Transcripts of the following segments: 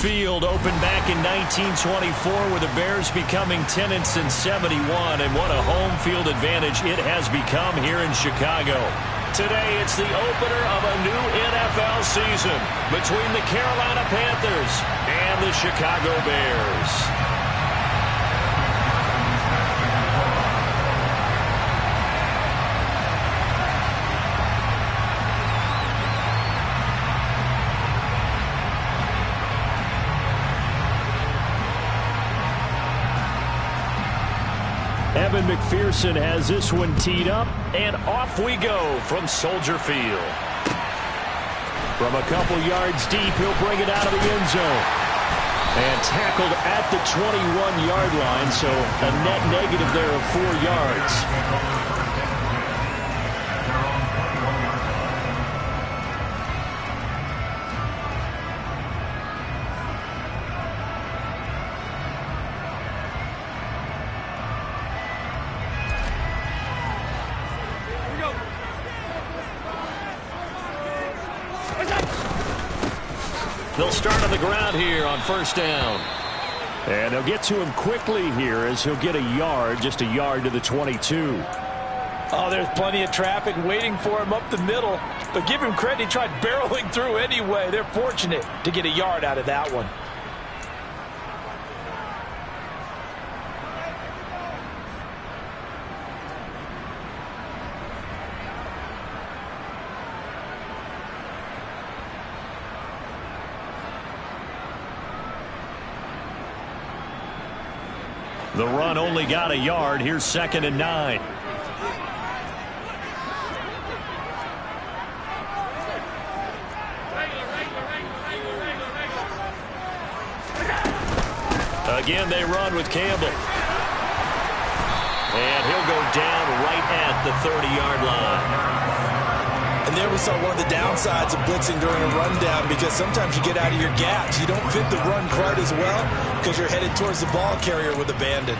Field opened back in 1924 with the Bears becoming 10-71, and what a home field advantage it has become here in Chicago. Today, it's the opener of a new NFL season between the Carolina Panthers and the Chicago Bears. Evan McPherson has this one teed up, and off we go from Soldier Field. From a couple yards deep, he'll bring it out of the end zone. And tackled at the 21-yard line, so a net negative there of 4 yards. They'll start on the ground here on first down. And they'll get to him quickly here as he'll get a yard, just a yard to the 22. Oh, there's plenty of traffic waiting for him up the middle. But give him credit, he tried barreling through anyway. They're fortunate to get a yard out of that one. The run only got a yard. Here's 2nd and 9. Again, they run with Campbell. And he'll go down right at the 30-yard line. And there we saw one of the downsides of blitzing during a rundown, because sometimes you get out of your gaps. You don't fit the run quite as well because you're headed towards the ball carrier with abandon.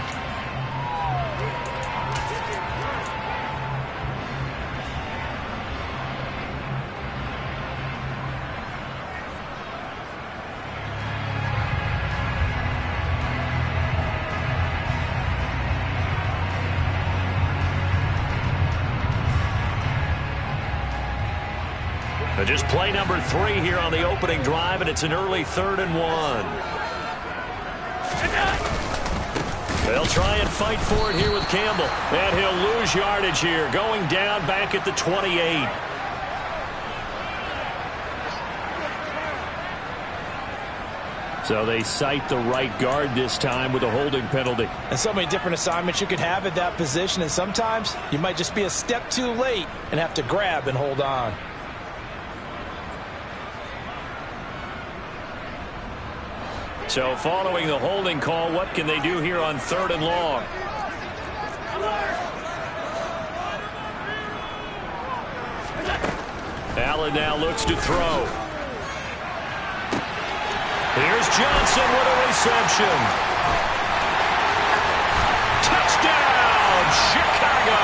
Just play number 3 here on the opening drive, and it's an early 3rd and 1. They'll try and fight for it here with Campbell. And he'll lose yardage here, going down back at the 28. So they cite the right guard this time with a holding penalty. And so many different assignments you could have at that position, and sometimes you might just be a step too late and have to grab and hold on. So following the holding call, what can they do here on 3rd and long? Allen now looks to throw. Here's Johnson with a reception. Touchdown, Chicago!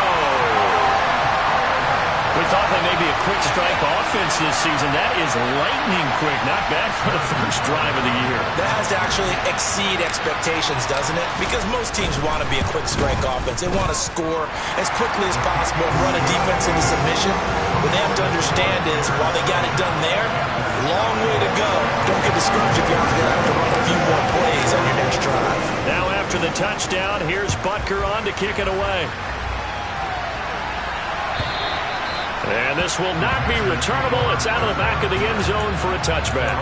We thought they may be a quick strike offense this season. That is lightning quick. Not bad for the first drive of the year. That has to actually exceed expectations, doesn't it? Because most teams want to be a quick strike offense. They want to score as quickly as possible and run a defense into submission. What they have to understand is, while they got it done there, long way to go. Don't get discouraged if you're going to have to run a few more plays on your next drive. Now after the touchdown, here's Butker on to kick it away. And this will not be returnable. It's out of the back of the end zone for a touchback.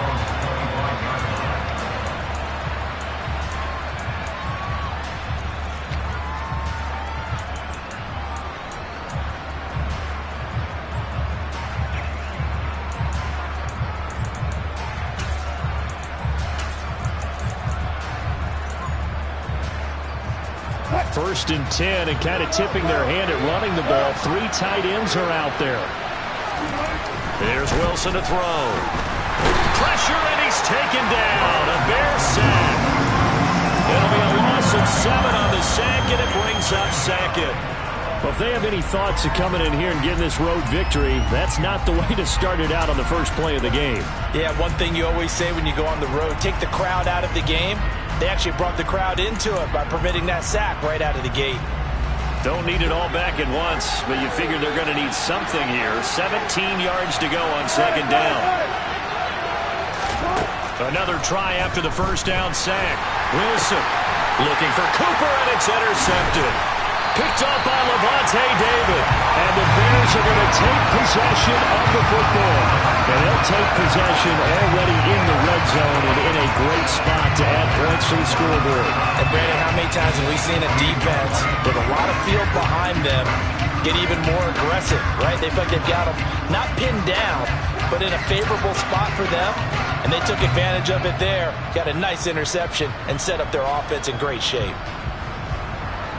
First and 10, and kind of tipping their hand at running the ball. 3 tight ends are out there. Here's Wilson to throw. Pressure, and he's taken down. A Bear sack. It'll be a loss of 7 on the sack, and it brings up 2nd. Well, if they have any thoughts of coming in here and getting this road victory, that's not the way to start it out on the first play of the game. Yeah, one thing you always say when you go on the road, take the crowd out of the game. They actually brought the crowd into it by permitting that sack right out of the gate. Don't need it all back at once, but you figure they're going to need something here. 17 yards to go on second down. Another try after the first down sack. Wilson looking for Cooper, and it's intercepted. Picked up by Levante David. And the Bears are going to take possession of the football. And they'll take possession already in the red zone and in a great spot to add points to the scoreboard. And Brandon, how many times have we seen a defense with a lot of field behind them get even more aggressive, right? They feel like they've got them not pinned down, but in a favorable spot for them. And they took advantage of it there. Got a nice interception and set up their offense in great shape.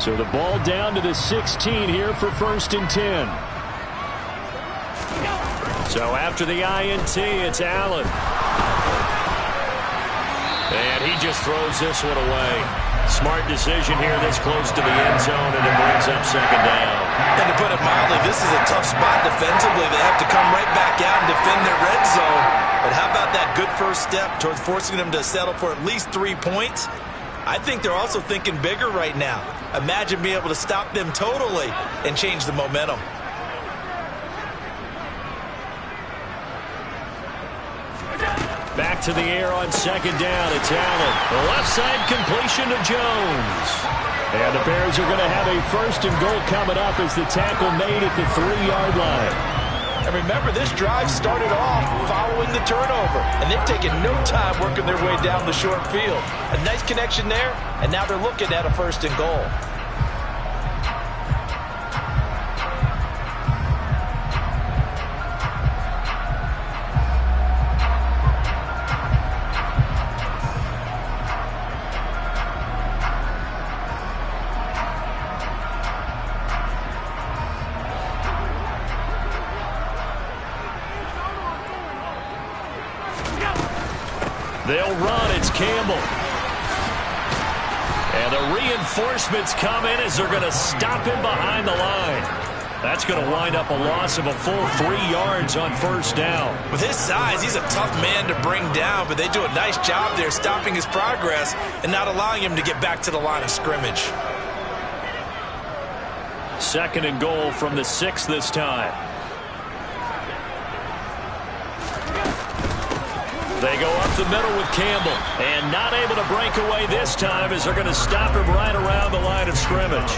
So the ball down to the 16 here for 1st and 10. So after the INT, it's Allen. And he just throws this one away. Smart decision here this close to the end zone, and it brings up second down. And to put it mildly, this is a tough spot defensively. They have to come right back out and defend their red zone. But how about that good first step towards forcing them to settle for at least 3 points? I think they're also thinking bigger right now. Imagine being able to stop them totally and change the momentum. Back to the air on second down. It's Allen. The left side completion to Jones. And the Bears are going to have a 1st and goal coming up as the tackle made at the 3-yard line. And remember, this drive started off following the turnover. And they've taken no time working their way down the short field. A nice connection there, and now they're looking at a 1st and goal. They'll run. It's Campbell. And the reinforcements come in as they're going to stop him behind the line. That's going to wind up a loss of a full 3 yards on 1st down. With his size, he's a tough man to bring down, but they do a nice job there stopping his progress and not allowing him to get back to the line of scrimmage. 2nd and goal from the 6 this time. They go up the middle with Campbell, and not able to break away this time as they're going to stop him right around the line of scrimmage.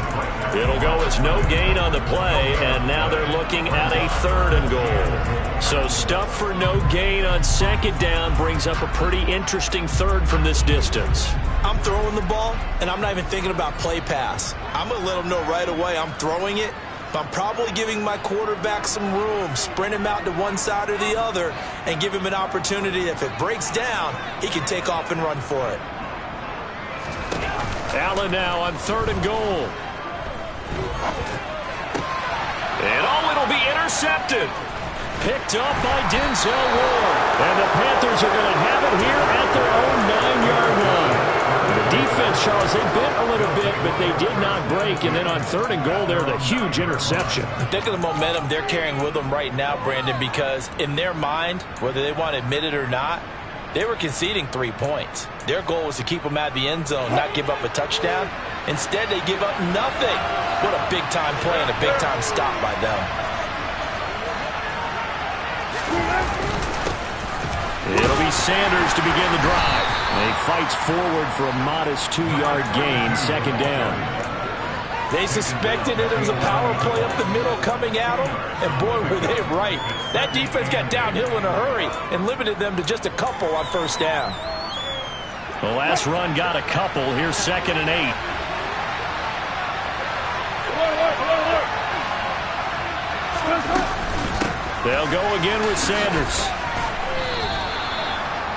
It'll go as no gain on the play, and now they're looking at a 3rd and goal. So stuff for no gain on 2nd down brings up a pretty interesting 3rd from this distance. I'm throwing the ball, and I'm not even thinking about play pass. I'm going to let them know right away I'm throwing it. But I'm probably giving my quarterback some room, sprint him out to one side or the other, and give him an opportunity. If it breaks down, he can take off and run for it. Allen now on 3rd and goal. And it'll be intercepted. Picked up by Denzel Ward. And the Panthers are going to have it here at their own 9-yard line. The defense, Charles, they bit a little bit, but they did not break. And then on 3rd and goal there, the huge interception. Think of the momentum they're carrying with them right now, Brandon, because in their mind, whether they want to admit it or not, they were conceding 3 points. Their goal was to keep them out of the end zone, not give up a touchdown. Instead, they give up nothing. What a big-time play and a big-time stop by them. It'll be Sanders to begin the drive. He fights forward for a modest 2-yard gain, 2nd down. They suspected it was a power play up the middle coming at them, and boy, were they right. That defense got downhill in a hurry and limited them to just a couple on 1st down. The last run got a couple. Here's 2nd and 8. They'll go again with Sanders.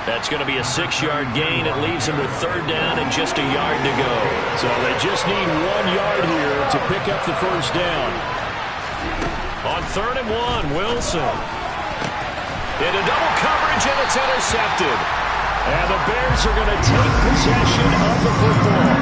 That's going to be a 6-yard gain. It leaves them with 3rd down and just a yard to go. So they just need 1 yard here to pick up the 1st down. On 3rd and 1, Wilson. Into double coverage, and it's intercepted. And the Bears are going to take possession of the football.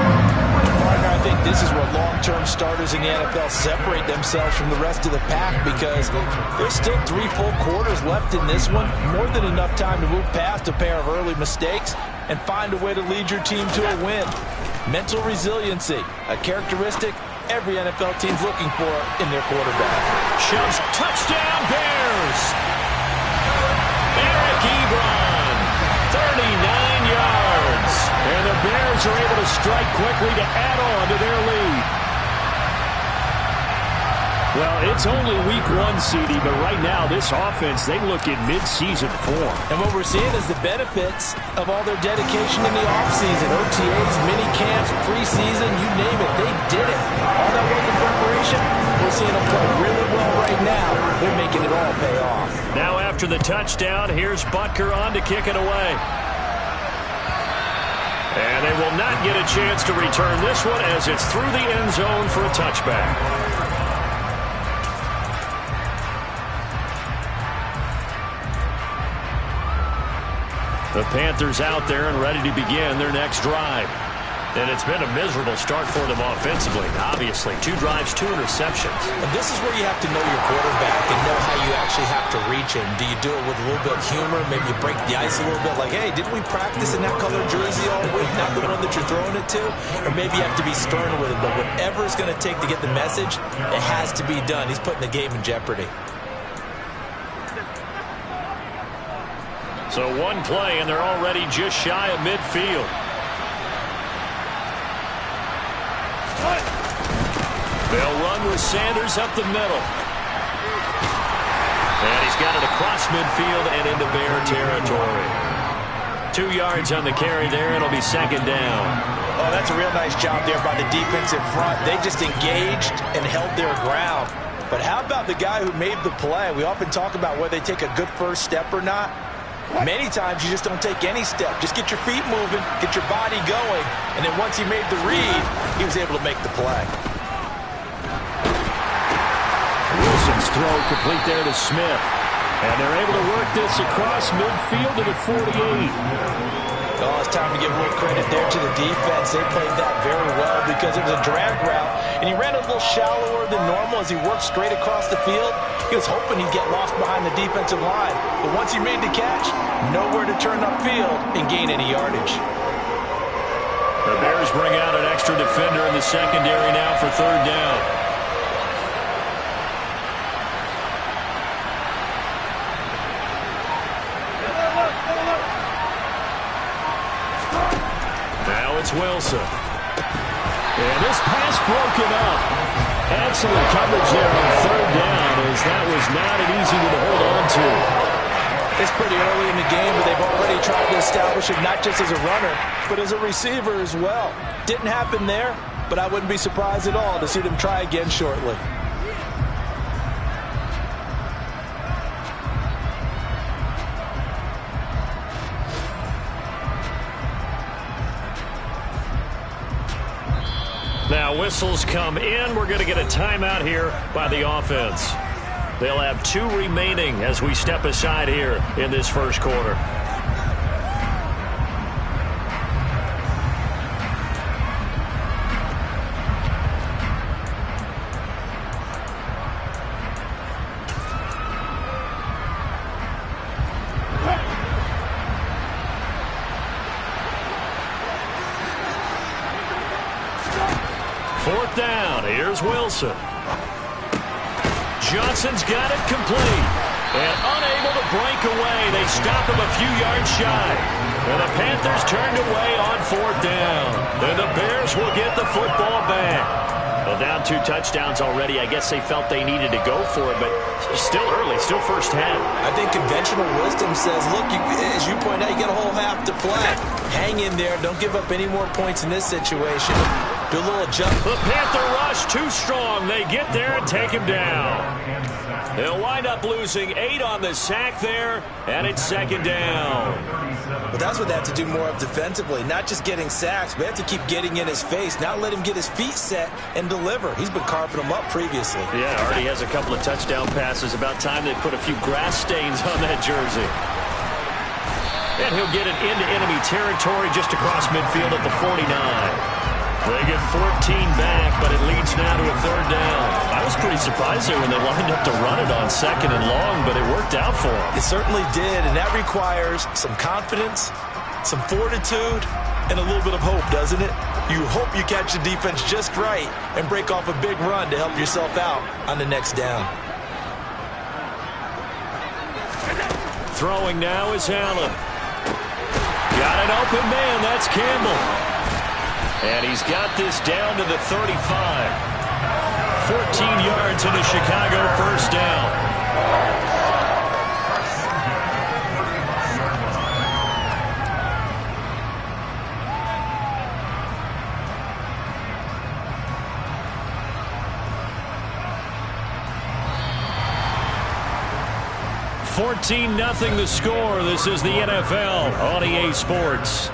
Partner, I think this is where long long-term starters in the NFL separate themselves from the rest of the pack because there's still 3 full quarters left in this one. More than enough time to move past a pair of early mistakes and find a way to lead your team to a win. Mental resiliency, a characteristic every NFL team's looking for in their quarterback. Shoves touchdown Bears. Eric Ebron, 39 yards. And the Bears are able to strike quickly to add on to their lead. Well, it's only week 1, CD, but right now this offense, they look in mid-season form. And what we're seeing is the benefits of all their dedication in the offseason. OTAs, mini camps, preseason, you name it, they did it. All that work in preparation, we're seeing them play really well right now. They're making it all pay off. Now after the touchdown, here's Butker on to kick it away. And they will not get a chance to return this one as it's through the end zone for a touchback. The Panthers out there and ready to begin their next drive. And it's been a miserable start for them offensively, obviously. 2 drives, 2 interceptions. And this is where you have to know your quarterback and know how you actually have to reach him. Do you do it with a little bit of humor? Maybe you break the ice a little bit like, hey, didn't we practice in that color jersey all week? Not the one that you're throwing it to? Or maybe you have to be stern with it. But whatever it's going to take to get the message, it has to be done. He's putting the game in jeopardy. So 1 play, and they're already just shy of midfield. They'll run with Sanders up the middle. And he's got it across midfield and into Bear territory. 2 yards on the carry there. It'll be 2nd down. Oh, that's a real nice job there by the defensive front. They just engaged and held their ground. But how about the guy who made the play? We often talk about whether they take a good first step or not. Many times you just don't take any step. Just get your feet moving, get your body going, and then once he made the read, he was able to make the play. Wilson's throw complete there to Smith. And they're able to work this across midfield to the 48. Oh, it's time to give a little credit there to the defense. They played that very well because it was a drag route, and he ran a little shallower than normal as he worked straight across the field. He was hoping he'd get lost behind the defensive line, but once he made the catch, nowhere to turn upfield and gain any yardage. The Bears bring out an extra defender in the secondary now for 3rd down. Wilson. And this pass broken up. Excellent coverage there on 3rd down as that was not an easy one to hold on to. It's pretty early in the game, but they've already tried to establish it not just as a runner, but as a receiver as well. Didn't happen there, but I wouldn't be surprised at all to see them try again shortly. Now whistles come in. We're going to get a timeout here by the offense. They'll have 2 remaining as we step aside here in this first quarter. Wilson. Johnson's got it complete. And unable to break away. They stop him a few yards shy. And the Panthers turned away on 4th down. And the Bears will get the football back. Well, down 2 touchdowns already. I guess they felt they needed to go for it, but still early, still first half. I think conventional wisdom says, look, as you point out, you got a whole half to play. Hang in there. Don't give up any more points in this situation. Do a little jump. The Panther rush too strong. They get there and take him down. They'll wind up losing 8 on the sack there, and it's 2nd down. But that's what they have to do more of defensively, not just getting sacks, but they have to keep getting in his face, not let him get his feet set and deliver. He's been carping them up previously. Yeah, already has a couple of touchdown passes. About time they put a few grass stains on that jersey. And he'll get it into enemy territory just across midfield at the 49. They get 14 back, but it leads now to a third down. I was pretty surprised there when they lined up to run it on 2nd and long, but it worked out for them. It certainly did, and that requires some confidence, some fortitude, and a little bit of hope, doesn't it? You hope you catch the defense just right and break off a big run to help yourself out on the next down. Throwing now is Allen. Got an open man. That's Campbell. And he's got this down to the 35. 14 yards and a Chicago first down. (14-0) the score. This is the NFL on EA Sports.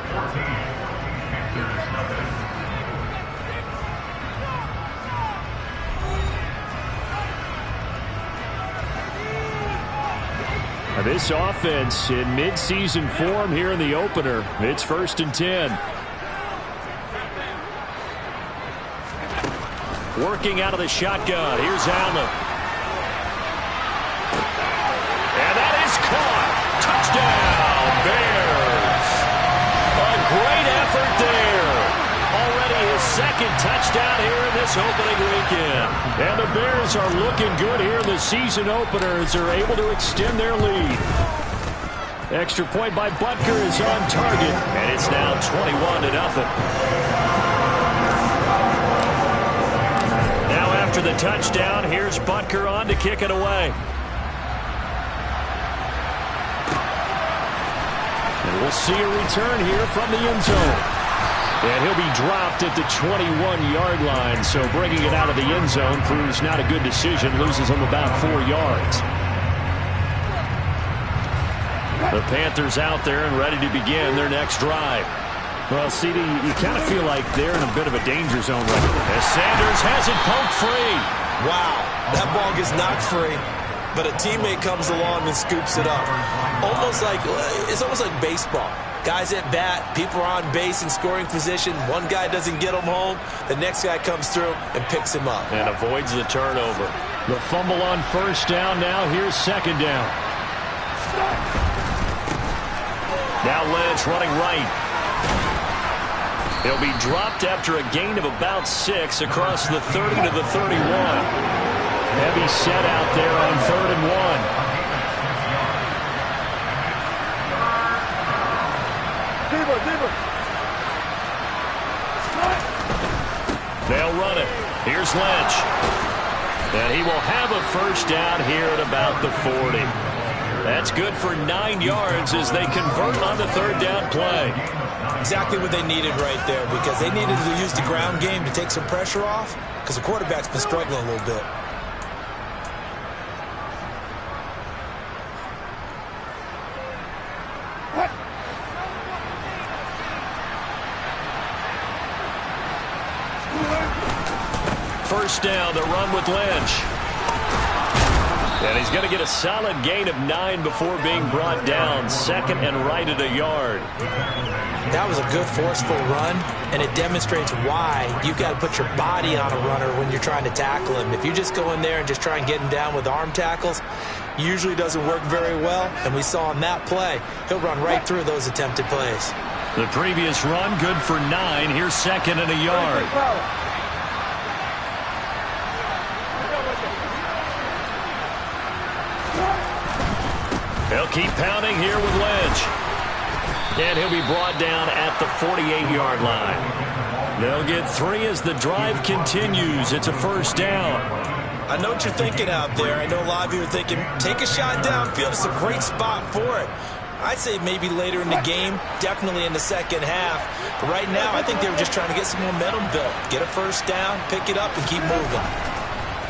This offense in mid-season form here in the opener. It's 1st and 10. Working out of the shotgun. Here's Allen. And that is caught. Touchdown, Bears. A great effort there. Already his 2nd touchdown here in this opening weekend. And the Bears are looking good here in the season opener as they're able to extend their lead. Extra point by Butker is on target, and it's now 21-0. Now after the touchdown, here's Butker on to kick it away. And we'll see a return here from the end zone. And he'll be dropped at the 21-yard line, so bringing it out of the end zone proves not a good decision. Loses him about 4 yards. The Panthers out there and ready to begin their next drive. Well, CD, you kind of feel like they're in a bit of a danger zone right now. As Sanders has it poked free. Wow, that ball gets knocked free, but a teammate comes along and scoops it up. It's almost like baseball. Guys at bat, people are on base in scoring position. One guy doesn't get him home. The next guy comes through and picks him up. And avoids the turnover. The fumble on 1st down. Now here's 2nd down. Now Lynch running right. He'll be dropped after a gain of about 6 across the 30 to the 31. Heavy set out there on 3rd and 1. They'll run it. Here's Lynch. And he will have a first down here at about the 40. That's good for 9 yards as they convert on the 3rd down play. Exactly what they needed right there, because they needed to use the ground game to take some pressure off, because the quarterback's been struggling a little bit. First down, the run with Lynch. And he's going to get a solid gain of 9 before being brought down. 2nd and right at a yard. That was a good forceful run, and it demonstrates why you've got to put your body on a runner when you're trying to tackle him. If you just go in there and just try and get him down with arm tackles, usually doesn't work very well. And we saw on that play, he'll run right through those attempted plays. The previous run, good for 9. Here's 2nd and a yard. They'll keep pounding here with Lynch. And he'll be brought down at the 48-yard line. They'll get 3 as the drive continues. It's a first down. I know what you're thinking out there. I know a lot of you are thinking, take a shot downfield. It's a great spot for it. I'd say maybe later in the game, definitely in the second half. But right now, I think they were just trying to get some momentum built. Get a first down, pick it up, and keep moving.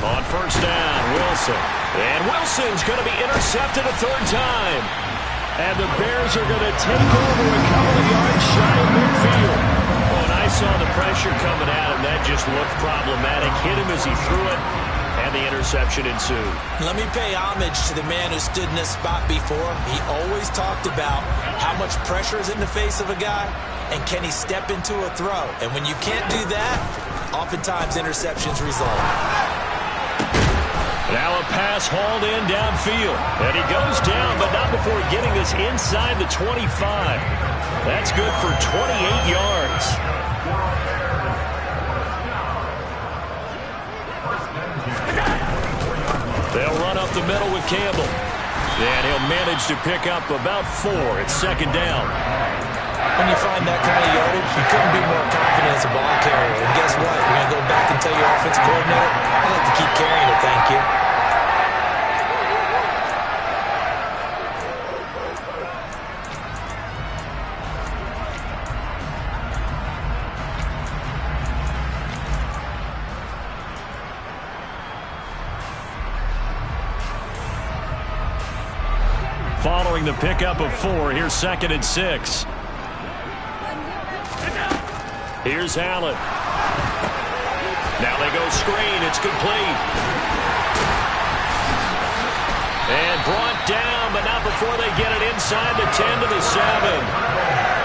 On first down, Wilson. And Wilson's going to be intercepted a 3rd time. And the Bears are going to take over a couple of yards shy of midfield. Oh, and I saw the pressure coming at him. That just looked problematic. Hit him as he threw it, and the interception ensued. Let me pay homage to the man who stood in this spot before. He always talked about how much pressure is in the face of a guy. and can he step into a throw? And when you can't do that, oftentimes interceptions result. Now a pass hauled in downfield. And he goes down, but not before getting this inside the 25. That's good for 28 yards. They'll run up the middle with Campbell. And he'll manage to pick up about 4. It's second down. When you find that kind of yardage, you couldn't be more confident as a ball carrier. And guess what? You're going to go back and tell your offensive coordinator, I'd like to keep carrying it, thank you. Following the pickup of 4, here's 2nd and 6. Here's Allen. Now they go screen. It's complete. And brought down, but not before they get it inside the 10 to the 7.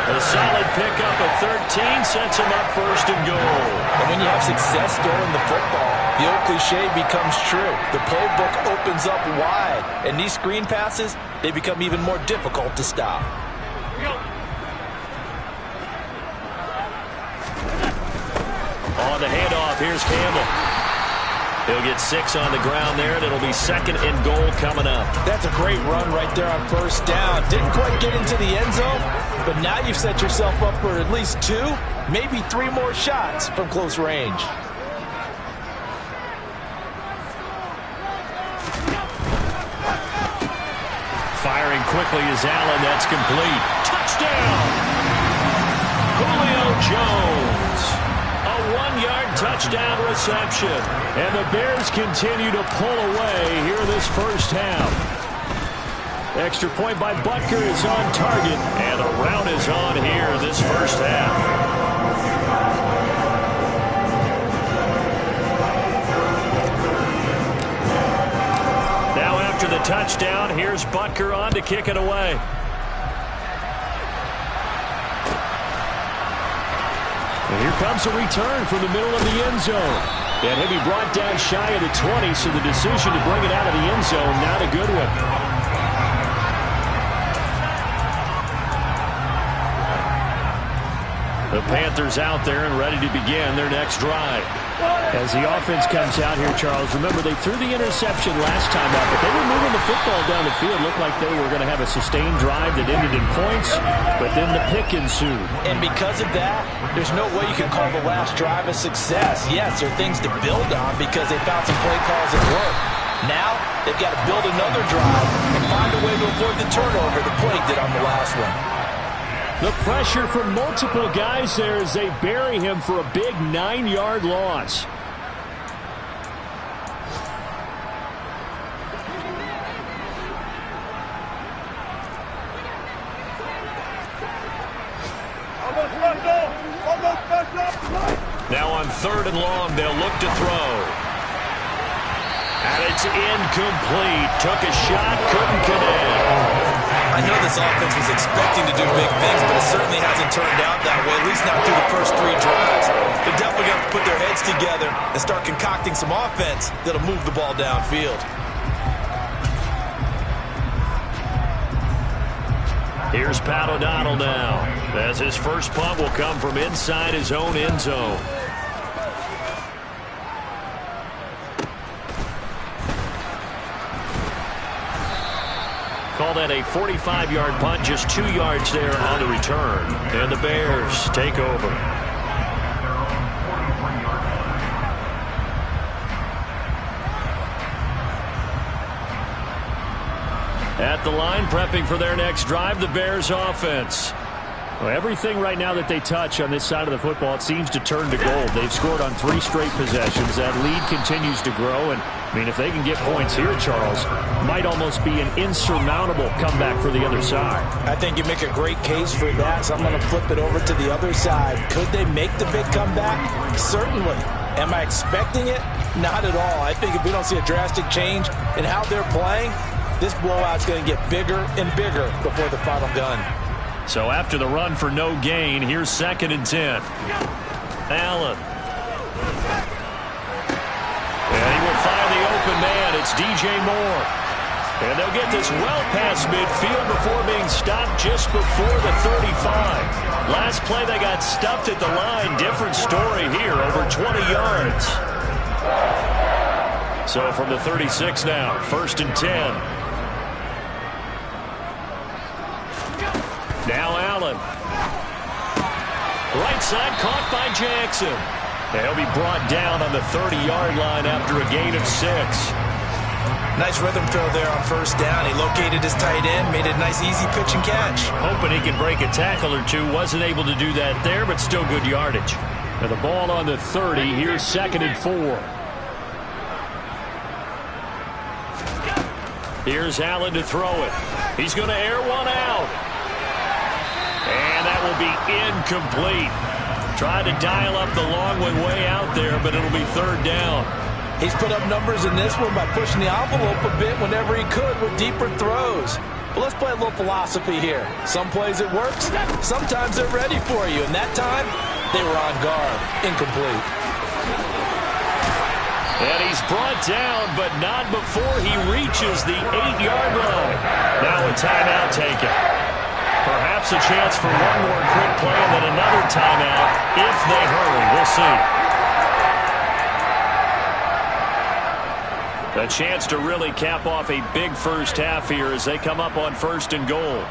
A solid pickup of 13 sets them up 1st and goal. And when you have success throwing the football, the old cliche becomes true. The playbook opens up wide, and these screen passes, they become even more difficult to stop. On the handoff, here's Campbell. He'll get 6 on the ground there, and it'll be 2nd and goal coming up. That's a great run right there on 1st down. Didn't quite get into the end zone, but now you've set yourself up for at least 2, maybe 3 more shots from close range. Firing quickly is Allen. That's complete. Touchdown! Julio Jones. A 1-yard touchdown reception. And the Bears continue to pull away here this first half. Extra point by Butker is on target. And the rout is on here this first half. After the touchdown, here's Butker on to kick it away. And here comes a return from the middle of the end zone. And he'll be brought down shy of the 20, so the decision to bring it out of the end zone, not a good one. The Panthers out there and ready to begin their next drive. As the offense comes out here, Charles, remember they threw the interception last time out, but they were moving the football down the field. Looked like they were going to have a sustained drive that ended in points, but then the pick ensued. And because of that, there's no way you can call the last drive a success. Yes, there are things to build on because they found some play calls that work. Now, they've got to build another drive and find a way to avoid the turnover the play did on the last one. The pressure from multiple guys there as they bury him for a big 9-yard loss. Now on 3rd and long, they'll look to throw. And it's incomplete. Took a shot, couldn't connect. I know this offense was expecting to do big things, but it certainly hasn't turned out that way, at least not through the first 3 drives. They're definitely going to put their heads together and start concocting some offense that'll move the ball downfield. Here's Pat O'Donnell now, as his first punt will come from inside his own end zone. Call that a 45-yard punt, just 2 yards there on the return. And the Bears take over. At the line, prepping for their next drive, the Bears offense. Well, everything right now that they touch on this side of the football, it seems to turn to gold. They've scored on 3 straight possessions. That lead continues to grow. And, I mean, if they can get points here, Charles, might almost be an insurmountable comeback for the other side. I think you make a great case for that, so I'm going to flip it over to the other side. Could they make the big comeback? Certainly. Am I expecting it? Not at all. I think if we don't see a drastic change in how they're playing, this blowout's going to get bigger and bigger before the final gun. So after the run for no gain, here's 2nd and 10. Allen. And he will find the open man. It's DJ Moore. And they'll get this well past midfield before being stopped just before the 35. Last play they got stuffed at the line. Different story here, over 20 yards. So from the 36 now, 1st and 10. Now Allen. Right side caught by Jackson. And he'll be brought down on the 30-yard line after a gain of 6. Nice rhythm throw there on 1st down. He located his tight end, made a nice easy pitch and catch. Hoping he could break a tackle or two. Wasn't able to do that there, but still good yardage. And the ball on the 30. Here's 2nd and 4. Here's Allen to throw it. He's going to air one out. And that will be incomplete. Tried to dial up the long one way out there, but it'll be 3rd down. He's put up numbers in this one by pushing the envelope a bit whenever he could with deeper throws. But let's play a little philosophy here. Some plays it works, sometimes they're ready for you. And that time, they were on guard. Incomplete. And he's brought down, but not before he reaches the 8-yard line. Now a timeout taken. Perhaps a chance for one more quick play and then another timeout if they hurry. We'll see. A chance to really cap off a big first half here as they come up on 1st and goal.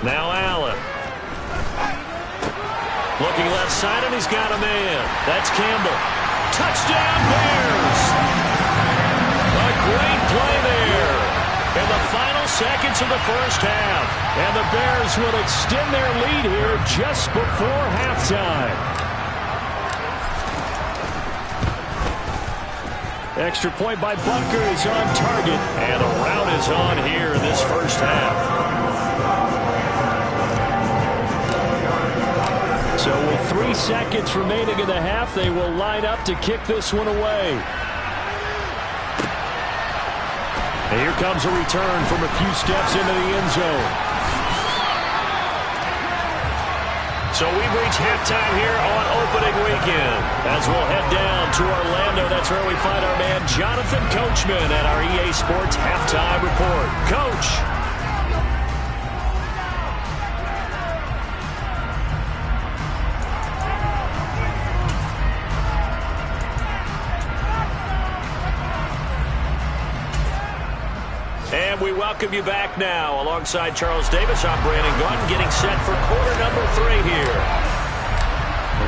Now Allen. Looking left side, and he's got a man. That's Campbell. Touchdown, Bears! A great play there in the final seconds of the first half. And the Bears will extend their lead here just before halftime. Extra point by Butker is on target. And a rout is on here in this first half. So with 3 seconds remaining in the half, they will line up to kick this one away. And here comes a return from a few steps into the end zone. So we've reached halftime here on opening weekend. As we'll head down to Orlando, that's where we find our man Jonathan Coachman at our EA Sports Halftime Report. Coach. And we welcome you back now. Alongside Charles Davis, I'm Brandon Gunn, getting set for quarter number 3 here.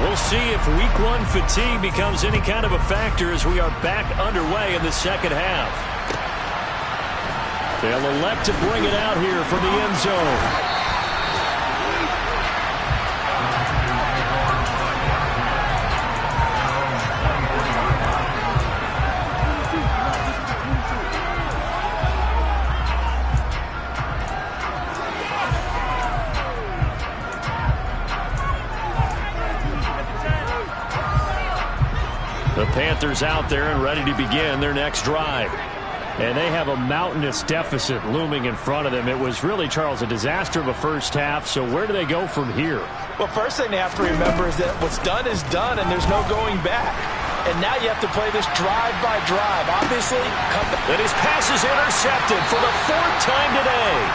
We'll see if week 1 fatigue becomes any kind of a factor as we are back underway in the second half. They'll elect to bring it out here from the end zone. The Panthers out there and ready to begin their next drive. And they have a mountainous deficit looming in front of them. It was really, Charles, a disaster of a first half. So where do they go from here? Well, first thing they have to remember is that what's done is done, and there's no going back. And now you have to play this drive by drive. Obviously, and his pass is intercepted for the 4th time today.